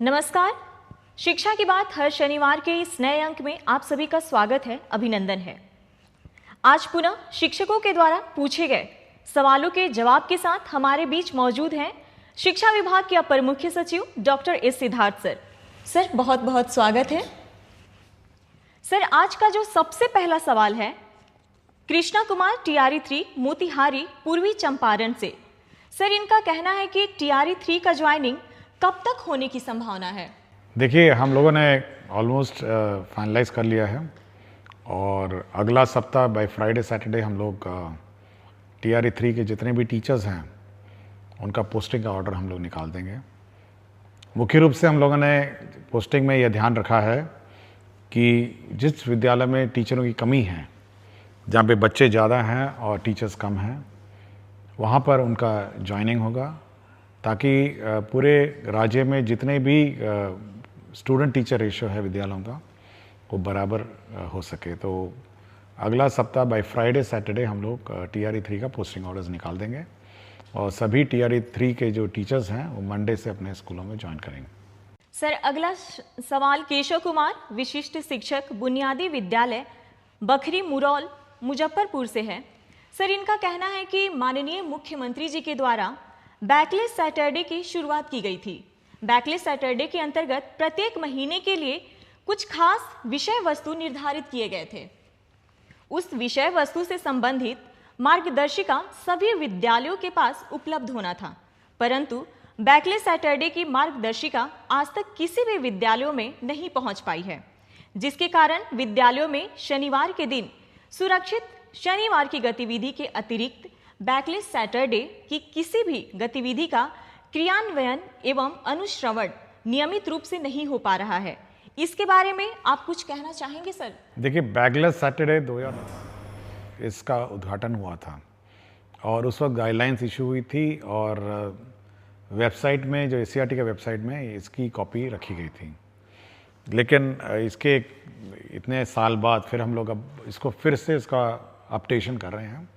नमस्कार। शिक्षा की बात हर शनिवार के इस नए अंक में आप सभी का स्वागत है, अभिनंदन है। आज पुनः शिक्षकों के द्वारा पूछे गए सवालों के जवाब के साथ हमारे बीच मौजूद हैं शिक्षा विभाग के अपर मुख्य सचिव doctor S Siddharth sir. Sir, बहुत बहुत स्वागत है। सर, आज का जो सबसे पहला सवाल है कृष्णा कुमार टीआरई 3 मोतिहारी पूर्वी चंपारण से। सर, इनका कहना है कि टीआरई 3 का ज्वाइनिंग कब तक होने की संभावना है? देखिए, हम लोगों ने ऑलमोस्ट फाइनलाइज कर लिया है और अगला सप्ताह बाय फ्राइडे सैटरडे हम लोग टीआरई 3 के जितने भी टीचर्स हैं उनका पोस्टिंग का ऑर्डर हम लोग निकाल देंगे। मुख्य रूप से हम लोगों ने पोस्टिंग में यह ध्यान रखा है कि जिस विद्यालय में टीचरों की कमी है, जहाँ पे बच्चे ज़्यादा हैं और टीचर्स कम हैं, वहाँ पर उनका ज्वाइनिंग होगा, ताकि पूरे राज्य में जितने भी स्टूडेंट टीचर रेशियो है विद्यालयों का वो बराबर हो सके। तो अगला सप्ताह बाय फ्राइडे सैटरडे हम लोग टीआरई 3 का पोस्टिंग ऑर्डर्स निकाल देंगे और सभी टीआरई 3 के जो टीचर्स हैं वो मंडे से अपने स्कूलों में ज्वाइन करेंगे। सर, अगला सवाल केशव कुमार, विशिष्ट शिक्षक, बुनियादी विद्यालय बखरी मुरौल मुजफ्फरपुर से है। सर, इनका कहना है कि माननीय मुख्यमंत्री जी के द्वारा बैकलेस सैटरडे की शुरुआत की गई थी। बैकलेस सैटरडे के अंतर्गत प्रत्येक महीने के लिए कुछ खास विषय वस्तु निर्धारित किए गए थे। उस विषय वस्तु से संबंधित मार्गदर्शिका सभी विद्यालयों के पास उपलब्ध होना था, परंतु बैकलेस सैटरडे की मार्गदर्शिका आज तक किसी भी विद्यालयों में नहीं पहुंच पाई है, जिसके कारण विद्यालयों में शनिवार के दिन सुरक्षित शनिवार की गतिविधि के अतिरिक्त बैकलेस सैटरडे की किसी भी गतिविधि का क्रियान्वयन एवं अनुश्रवण नियमित रूप से नहीं हो पा रहा है। इसके बारे में आप कुछ कहना चाहेंगे सर? देखिए, बैकलेस सैटरडे 2000 इसका उद्घाटन हुआ था और उस वक्त गाइडलाइंस इशू हुई थी और वेबसाइट में, जो एससीईआरटी का वेबसाइट में इसकी कॉपी रखी गई थी। लेकिन इसके इतने साल बाद फिर हम लोग अब इसको फिर से इसका अपडेशन कर रहे हैं,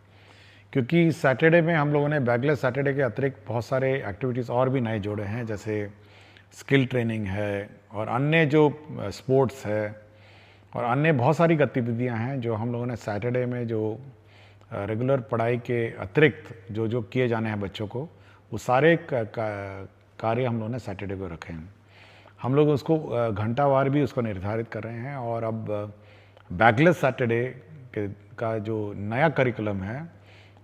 क्योंकि सैटरडे में हम लोगों ने बैकलेस सैटरडे के अतिरिक्त बहुत सारे एक्टिविटीज़ और भी नए जोड़े हैं, जैसे स्किल ट्रेनिंग है और अन्य जो स्पोर्ट्स है और अन्य बहुत सारी गतिविधियां हैं जो हम लोगों ने सैटरडे में, जो रेगुलर पढ़ाई के अतिरिक्त जो किए जाने हैं बच्चों को, वो सारे कार्य हम लोगों ने सैटरडे को रखे हैं। हम लोग उसको घंटावार भी उसको निर्धारित कर रहे हैं और अब बैकलेस सैटरडे का जो नया करिकुलम है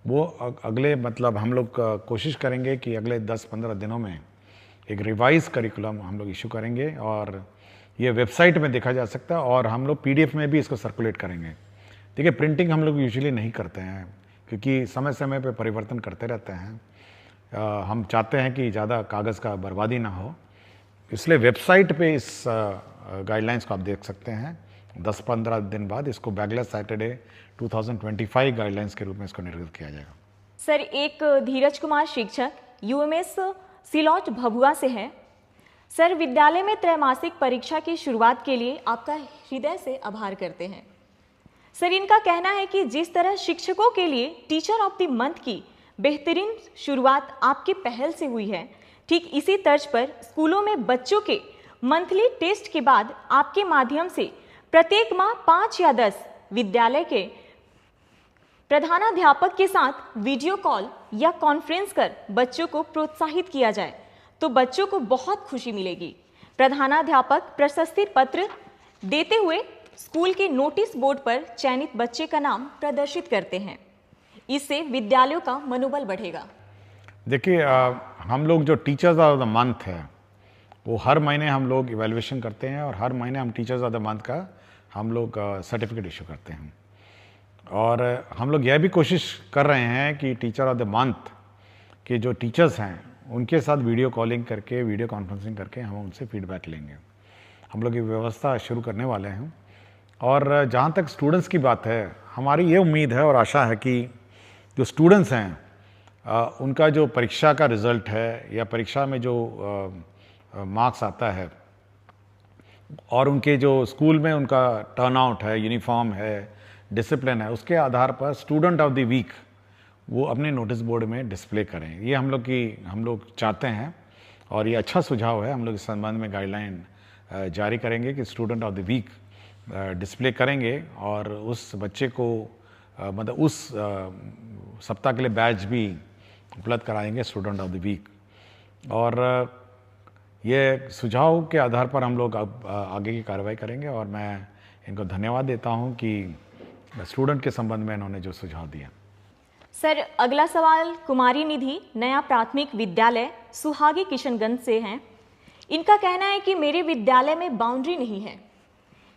वो अगले हम लोग कोशिश करेंगे कि अगले 10-15 दिनों में एक रिवाइज करिकुलम हम लोग इशू करेंगे और ये वेबसाइट में देखा जा सकता है और हम लोग पीडीएफ में भी इसको सर्कुलेट करेंगे। देखिए, प्रिंटिंग हम लोग यूजुअली नहीं करते हैं क्योंकि समय समय पे परिवर्तन करते रहते हैं। हम चाहते हैं कि ज़्यादा कागज़ का बर्बादी ना हो, इसलिए वेबसाइट पे इस गाइडलाइंस को आप देख सकते हैं। 10-15 दिन बाद इसको बैकलेस सैटरडे 2025 गाइडलाइंस के रूप में इसको निर्गत किया जाएगा। सर, एक धीरज कुमार शिक्षक यूएमएस सिलौट भभुआ से है। सर, विद्यालय में त्रैमासिक परीक्षा की शुरुआत के लिए आपका हृदय से आभार करते हैं। सर, इनका कहना है कि जिस तरह शिक्षकों के लिए टीचर ऑफ द मंथ की बेहतरीन शुरुआत आपकी पहल से हुई है, ठीक इसी तर्ज पर स्कूलों में बच्चों के मंथली टेस्ट के बाद आपके माध्यम से प्रत्येक माह 5 या 10 विद्यालय के प्रधानाध्यापक के साथ वीडियो कॉल या कॉन्फ्रेंस कर बच्चों को प्रोत्साहित किया जाए तो बच्चों को बहुत खुशी मिलेगी। प्रधानाध्यापक प्रशस्ति पत्र देते हुए स्कूल के नोटिस बोर्ड पर चयनित बच्चे का नाम प्रदर्शित करते हैं, इससे विद्यालयों का मनोबल बढ़ेगा। देखिए, हम लोग जो टीचर्स ऑफ द मंथ है वो हर महीने हम लोग इवैल्यूएशन करते हैं और हर महीने हम टीचर्स ऑफ द मंथ का हम लोग सर्टिफिकेट इशू करते हैं और हम लोग यह भी कोशिश कर रहे हैं कि टीचर ऑफ द मंथ के जो टीचर्स हैं उनके साथ वीडियो कॉलिंग करके, वीडियो कॉन्फ्रेंसिंग करके हम उनसे फीडबैक लेंगे। हम लोग ये व्यवस्था शुरू करने वाले हैं और जहाँ तक स्टूडेंट्स की बात है, हमारी ये उम्मीद है और आशा है कि जो स्टूडेंट्स हैं उनका जो परीक्षा का रिज़ल्ट है या परीक्षा में जो मार्क्स आता है और उनके जो स्कूल में उनका टर्नआउट है, यूनिफॉर्म है, डिसिप्लिन है, उसके आधार पर स्टूडेंट ऑफ द वीक वो अपने नोटिस बोर्ड में डिस्प्ले करें। ये हम लोग चाहते हैं और ये अच्छा सुझाव है। हम लोग इस संबंध में गाइडलाइन जारी करेंगे कि student of the week display करेंगे और उस बच्चे को मतलब उस सप्ताह के लिए बैच भी उपलब्ध कराएंगे स्टूडेंट ऑफ द वीक। और ये सुझाव के आधार पर हम लोग अब आगे की कार्रवाई करेंगे और मैं इनको धन्यवाद देता हूं कि स्टूडेंट के संबंध में इन्होंने जो सुझाव दिया। सर, अगला सवाल कुमारी निधि नया प्राथमिक विद्यालय सुहागी किशनगंज से हैं। इनका कहना है कि मेरे विद्यालय में बाउंड्री नहीं है,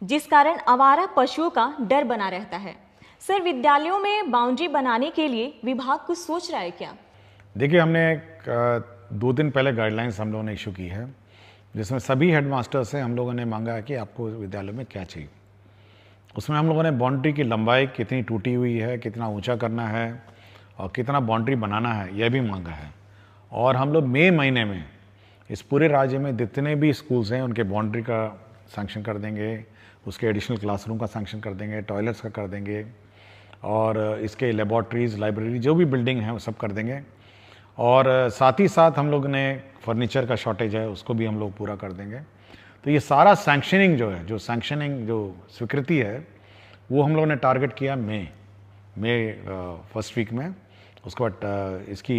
जिस कारण आवारा पशुओं का डर बना रहता है। सर, विद्यालयों में बाउंड्री बनाने के लिए विभाग कुछ सोच रहा है क्या? देखिए, हमने 2 दिन पहले गाइडलाइंस हम लोगों ने इशू की है, जिसमें सभी हेडमास्टर से हम लोगों ने मांगा है कि आपको विद्यालय में क्या चाहिए। उसमें हम लोगों ने बाउंड्री की लंबाई कितनी टूटी हुई है, कितना ऊंचा करना है और कितना बाउंड्री बनाना है, यह भी मांगा है। और हम लोग मई महीने में इस पूरे राज्य में जितने भी स्कूल्स हैं उनके बाउंड्री का सैंक्शन कर देंगे, उसके एडिशनल क्लासरूम का सैंक्शन कर देंगे, टॉयलेट्स का कर देंगे और इसके लेबॉर्ट्रीज, लाइब्रेरी जो भी बिल्डिंग है वो सब कर देंगे। और साथ ही साथ हम लोग ने फर्नीचर का शॉर्टेज है उसको भी हम लोग पूरा कर देंगे। तो ये सारा सैंक्शनिंग जो है, जो सैंक्शनिंग जो स्वीकृति है, वो हम लोगों ने टारगेट किया मई फर्स्ट वीक में। उसके बाद इसकी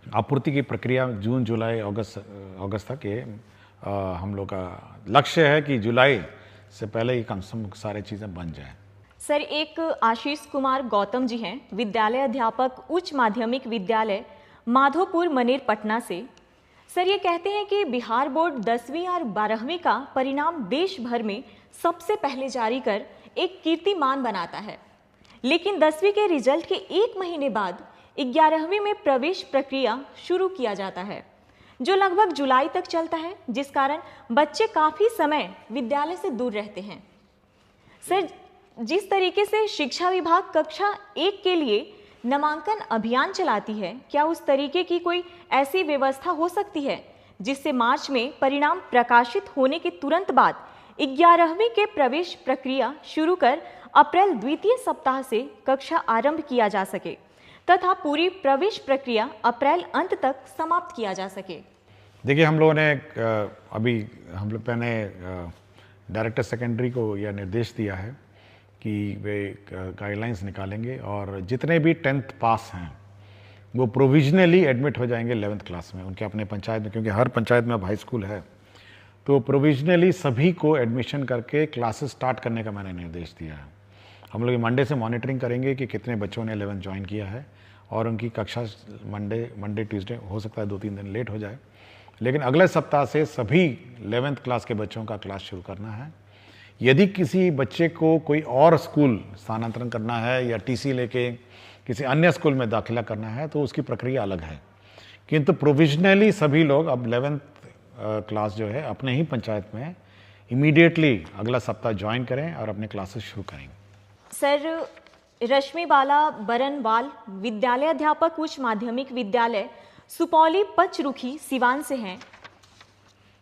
आपूर्ति की प्रक्रिया जून, जुलाई, अगस्त तक ये हम लोग का लक्ष्य है कि जुलाई से पहले ही कम से कम सारी चीज़ें बन जाए। सर, एक आशीष कुमार गौतम जी हैं, विद्यालय अध्यापक उच्च माध्यमिक विद्यालय माधोपुर मनेर पटना से। सर, ये कहते हैं कि बिहार बोर्ड 10वीं और 12वीं का परिणाम देश भर में सबसे पहले जारी कर एक कीर्तिमान बनाता है, लेकिन 10वीं के रिजल्ट के 1 महीने बाद 11वीं में प्रवेश प्रक्रिया शुरू किया जाता है, जो लगभग जुलाई तक चलता है, जिस कारण बच्चे काफ़ी समय विद्यालय से दूर रहते हैं। सर, जिस तरीके से शिक्षा विभाग कक्षा 1 के लिए नामांकन अभियान चलाती है, क्या उस तरीके की कोई ऐसी व्यवस्था हो सकती है जिससे मार्च में परिणाम प्रकाशित होने के तुरंत बाद 11वीं के प्रवेश प्रक्रिया शुरू कर अप्रैल द्वितीय सप्ताह से कक्षा आरंभ किया जा सके तथा पूरी प्रवेश प्रक्रिया अप्रैल अंत तक समाप्त किया जा सके? देखिए, हम लोगों ने अभी हम लोग पहले डायरेक्टर सेकेंडरी को यह निर्देश दिया है कि वे गाइडलाइंस निकालेंगे और जितने भी 10th पास हैं वो प्रोविजनली एडमिट हो जाएंगे 11th क्लास में उनके अपने पंचायत में, क्योंकि हर पंचायत में अब हाई स्कूल है। तो प्रोविजनली सभी को एडमिशन करके क्लासेस स्टार्ट करने का मैंने निर्देश दिया है। हम लोग मंडे से मॉनिटरिंग करेंगे कि कितने बच्चों ने 11th ज्वाइन किया है और उनकी कक्षा मंडे ट्यूसडे हो सकता है 2-3 दिन लेट हो जाए, लेकिन अगले सप्ताह से सभी 11th क्लास के बच्चों का क्लास शुरू करना है। यदि किसी बच्चे को कोई और स्कूल स्थानांतरण करना है या टीसी लेके किसी अन्य स्कूल में दाखिला करना है तो उसकी प्रक्रिया अलग है, किंतु प्रोविजनली सभी लोग अब 11th क्लास जो है अपने ही पंचायत में इमीडिएटली अगला सप्ताह ज्वाइन करें और अपने क्लासेस शुरू करेंगे। सर, रश्मि बाला बरनवाल विद्यालय अध्यापक उच्च माध्यमिक विद्यालय सुपौली पचरुखी सिवान से हैं।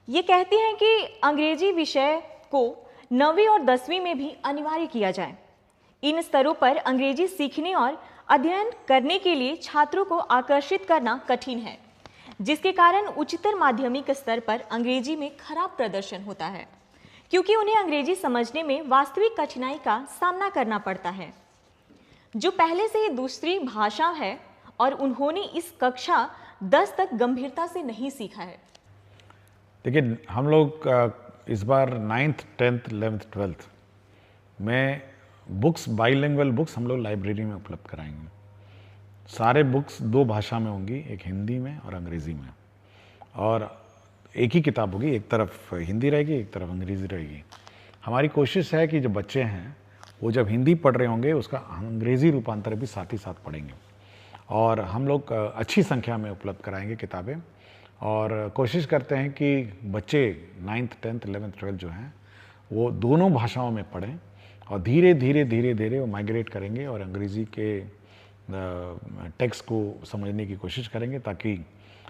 ये कहते हैं कि अंग्रेजी विषय को 9वीं और 10वीं में भी अनिवार्य किया जाए। इन स्तरों पर अंग्रेजी सीखने और अध्ययन करने के लिए छात्रों को आकर्षित करना कठिन है, जिसके कारण उच्चतर माध्यमिक स्तर पर अंग्रेजी में खराब प्रदर्शन होता है, क्योंकि उन्हें अंग्रेजी समझने में वास्तविक कठिनाई का सामना करना पड़ता है, जो पहले से ही दूसरी भाषा है और उन्होंने इस कक्षा 10 तक गंभीरता से नहीं सीखा है। देखिए, हम लोग इस बार 9th, 10th, 11th, 12th में बुक्स, बाइलिंगुअल बुक्स हम लोग लाइब्रेरी में उपलब्ध कराएंगे। सारे बुक्स 2 भाषा में होंगी, एक हिंदी में और अंग्रेज़ी में, और एक ही किताब होगी, एक तरफ हिंदी रहेगी, एक तरफ अंग्रेज़ी रहेगी। हमारी कोशिश है कि जो बच्चे हैं वो जब हिंदी पढ़ रहे होंगे उसका अंग्रेज़ी रूपांतर भी साथ ही साथ पढ़ेंगे, और हम लोग अच्छी संख्या में उपलब्ध कराएंगे किताबें, और कोशिश करते हैं कि बच्चे 9th, 10th, 11th, 12th जो हैं वो दोनों भाषाओं में पढ़ें, और धीरे धीरे वो माइग्रेट करेंगे और अंग्रेज़ी के टेक्स्ट को समझने की कोशिश करेंगे, ताकि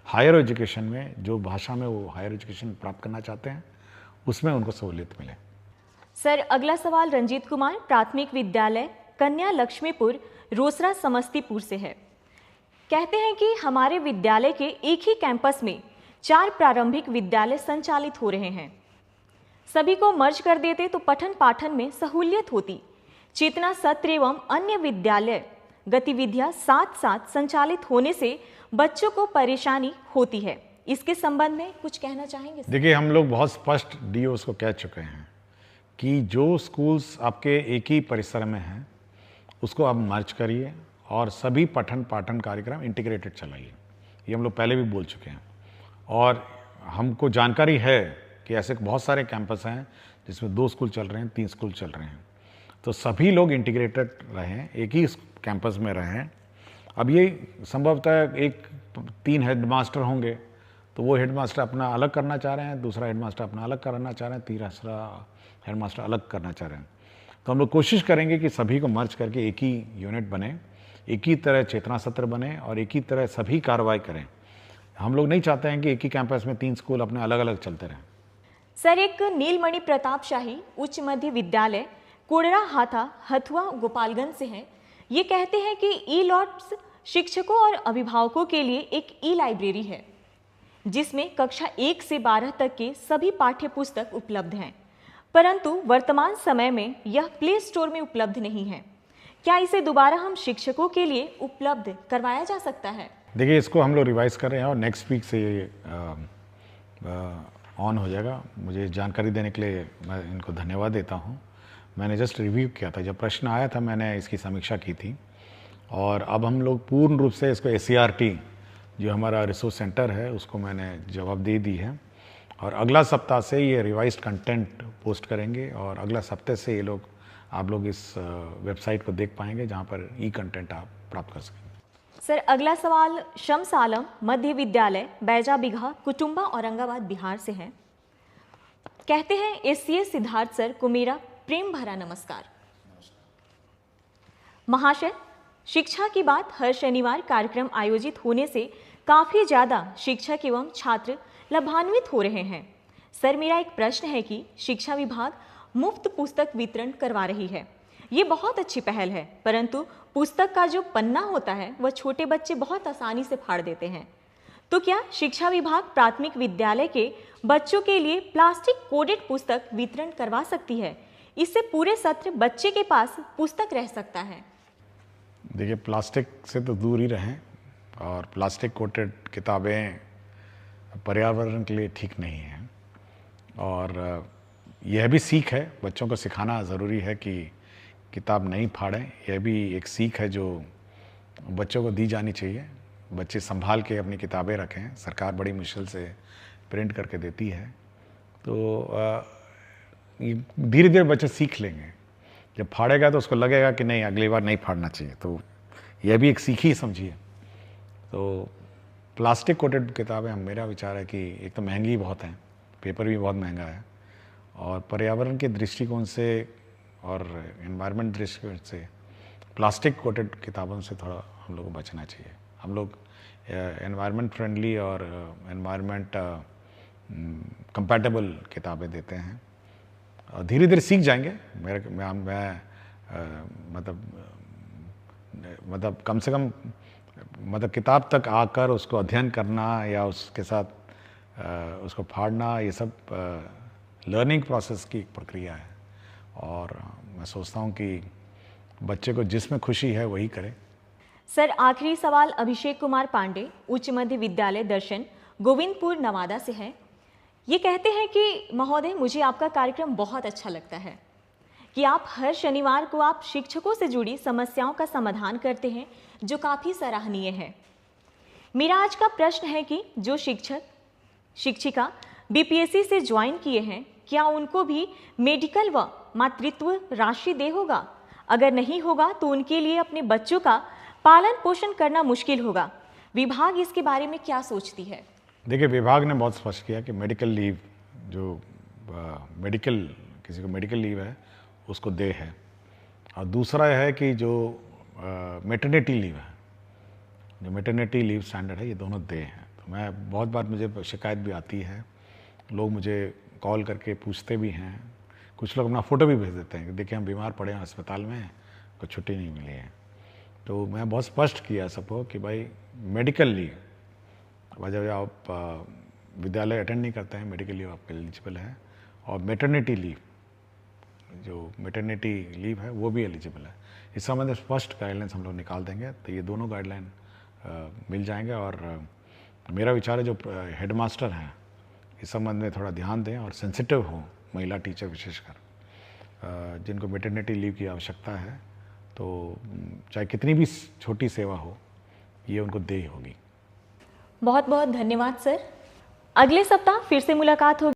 हायर एजुकेशन में जो भाषा में वो हायर एजुकेशन प्राप्त करना चाहते हैं उसमें उनको सहूलियत मिले। सर, अगला सवाल रंजीत कुमार प्राथमिक विद्यालय कन्या लक्ष्मीपुर रोसड़ा समस्तीपुर से है। कहते हैं कि हमारे विद्यालय के एक ही कैंपस में 4 प्रारंभिक विद्यालय संचालित हो रहे हैं। सभी को मर्ज कर देते तो पठन पाठन में सहूलियत होती। चेतना सत्र एवं अन्य विद्यालय गतिविधियां साथ साथ संचालित होने से बच्चों को परेशानी होती है। इसके संबंध में कुछ कहना चाहेंगे? देखिए, हम लोग बहुत स्पष्ट डीओस को कह चुके हैं कि जो स्कूल्स आपके एक ही परिसर में हैं उसको आप मर्ज करिए और सभी पठन पाठन कार्यक्रम इंटीग्रेटेड चलाइए। ये हम लोग पहले भी बोल चुके हैं और हमको जानकारी है कि ऐसे बहुत सारे कैंपस हैं जिसमें 2 स्कूल चल रहे हैं, 3 स्कूल चल रहे हैं। तो सभी लोग इंटीग्रेटेड रहें, एक ही कैंपस में रहें। अब ये संभवतः 3 हेडमास्टर होंगे तो वो हेडमास्टर अपना अलग करना चाह रहे हैं, दूसरा हेडमास्टर अपना अलग करना चाह रहे हैं, तीसरा हेडमास्टर अलग करना चाह रहे हैं। तो हम लोग कोशिश करेंगे कि सभी को मर्ज करके एक ही यूनिट बने, एक ही तरह चेतना सत्र बने और एक ही तरह सभी कार्रवाई करें। हम लोग नहीं चाहते हैं कि एक ही कैंपस में 3 स्कूल अपने अलग अलग चलते रहें। सर, एक नीलमणि प्रतापशाही उच्च मध्य विद्यालय कोडरा हाथा हथुआ गोपालगंज से है। ये कहते हैं कि ई लॉट्स शिक्षकों और अभिभावकों के लिए एक ई लाइब्रेरी है जिसमें कक्षा 1 से 12 तक के सभी पाठ्य पुस्तक उपलब्ध हैं, परंतु वर्तमान समय में यह प्ले स्टोर में उपलब्ध नहीं है। क्या इसे दोबारा हम शिक्षकों के लिए उपलब्ध करवाया जा सकता है? देखिए, इसको हम लोग रिवाइज कर रहे हैं और नेक्स्ट वीक से ये ऑन हो जाएगा। मुझे जानकारी देने के लिए मैं इनको धन्यवाद देता हूँ। मैंने जस्ट रिव्यू किया था, जब प्रश्न आया था मैंने इसकी समीक्षा की थी और अब हम लोग पूर्ण रूप से इसको SCRT जो हमारा रिसोर्स सेंटर है उसको मैंने जवाब दे दी है और अगला सप्ताह से ये रिवाइज्ड कंटेंट पोस्ट करेंगे और अगला सप्ताह से आप लोग इस वेबसाइट को देख पाएंगे जहाँ पर ई कंटेंट आप प्राप्त कर सकेंगे। सर, अगला सवाल शम्स आलम मध्य विद्यालय बैजा बिघा कुटुंबा औरंगाबाद बिहार से है। कहते हैं SCS सिद्धार्थ सर को मेरा प्रेम भरा नमस्कार। महाशय, शिक्षा की बात हर शनिवार कार्यक्रम आयोजित होने से काफी ज्यादा शिक्षक एवं छात्र लाभान्वित हो रहे हैं। सर, मेरा एक प्रश्न है कि शिक्षा विभाग मुफ्त पुस्तक वितरण करवा रही है। ये बहुत अच्छी पहल है, परंतु पुस्तक का जो पन्ना होता है वह छोटे बच्चे बहुत आसानी से फाड़ देते हैं। तो क्या शिक्षा विभाग प्राथमिक विद्यालय के बच्चों के लिए प्लास्टिक कोडेड पुस्तक वितरण करवा सकती है? इससे पूरे सत्र बच्चे के पास पुस्तक रह सकता है। देखिए, प्लास्टिक से तो दूर ही रहें और प्लास्टिक कोटेड किताबें पर्यावरण के लिए ठीक नहीं हैं और यह भी सीख है, बच्चों को सिखाना ज़रूरी है कि किताब नहीं फाड़ें। यह भी एक सीख है जो बच्चों को दी जानी चाहिए। बच्चे संभाल के अपनी किताबें रखें, सरकार बड़ी मुश्किल से प्रिंट करके देती है। तो धीरे धीरे बच्चे सीख लेंगे। जब फाड़ेगा तो उसको लगेगा कि नहीं, अगली बार नहीं फाड़ना चाहिए। तो यह भी एक सीख ही समझिए। तो प्लास्टिक कोटेड किताबें, मेरा विचार है कि एक तो महंगी बहुत हैं, पेपर भी बहुत महंगा है और पर्यावरण के दृष्टिकोण से और एनवायरनमेंट दृष्टिकोण से प्लास्टिक कोटेड किताबों से थोड़ा हम लोग को बचना चाहिए। हम लोग एनवायरनमेंट फ्रेंडली और एनवायरनमेंट कंपैटिबल किताबें देते हैं और धीरे धीरे सीख जाएंगे। मतलब कम से कम किताब तक आकर उसको अध्ययन करना या उसके साथ उसको फाड़ना, ये सब लर्निंग प्रोसेस की एक प्रक्रिया है और मैं सोचता हूँ कि बच्चे को जिसमें खुशी है वही करे। सर, आखिरी सवाल अभिषेक कुमार पांडे उच्च मध्य विद्यालय दर्शन गोविंदपुर नवादा से है। ये कहते हैं कि महोदय, मुझे आपका कार्यक्रम बहुत अच्छा लगता है कि आप हर शनिवार को आप शिक्षकों से जुड़ी समस्याओं का समाधान करते हैं, जो काफ़ी सराहनीय है। मेरा आज का प्रश्न है कि जो शिक्षक शिक्षिका BPSC से ज्वाइन किए हैं, क्या उनको भी मेडिकल व मातृत्व राशि दे होगा? अगर नहीं होगा तो उनके लिए अपने बच्चों का पालन पोषण करना मुश्किल होगा। विभाग इसके बारे में क्या सोचती है? देखिए, विभाग ने बहुत स्पष्ट किया कि मेडिकल लीव जो किसी को मेडिकल लीव है उसको दे है और दूसरा है कि जो मैटरनिटी लीव है, जो मैटरनिटी लीव स्टैंडर्ड है, ये दोनों दे हैं। तो मैं बहुत बार मुझे शिकायत भी आती है, लोग मुझे कॉल करके पूछते भी हैं, कुछ लोग अपना फ़ोटो भी भेज देते हैं कि देखिए हम बीमार पड़े हैं अस्पताल में, कोई छुट्टी नहीं मिली है। तो मैं बहुत स्पष्ट किया सबको कि भाई मेडिकल लीव, जब आप विद्यालय अटेंड नहीं करते हैं, मेडिकल लीव आपके एलिजिबल है। और मैटरनिटी लीव, जो मैटरनिटी लीव है वो भी एलिजिबल है। इस संबंध में स्पष्ट गाइडलाइंस हम लोग निकाल देंगे, तो ये दोनों गाइडलाइन मिल जाएंगे। और मेरा विचार है जो हेडमास्टर हैं इस संबंध में थोड़ा ध्यान दें और सेंसिटिव हों, महिला टीचर विशेषकर, जिनको मैटरनिटी लीव की आवश्यकता है, तो चाहे कितनी भी छोटी सेवा हो, ये उनको देय होगी। बहुत बहुत धन्यवाद सर। अगले सप्ताह फिर से मुलाकात होगी।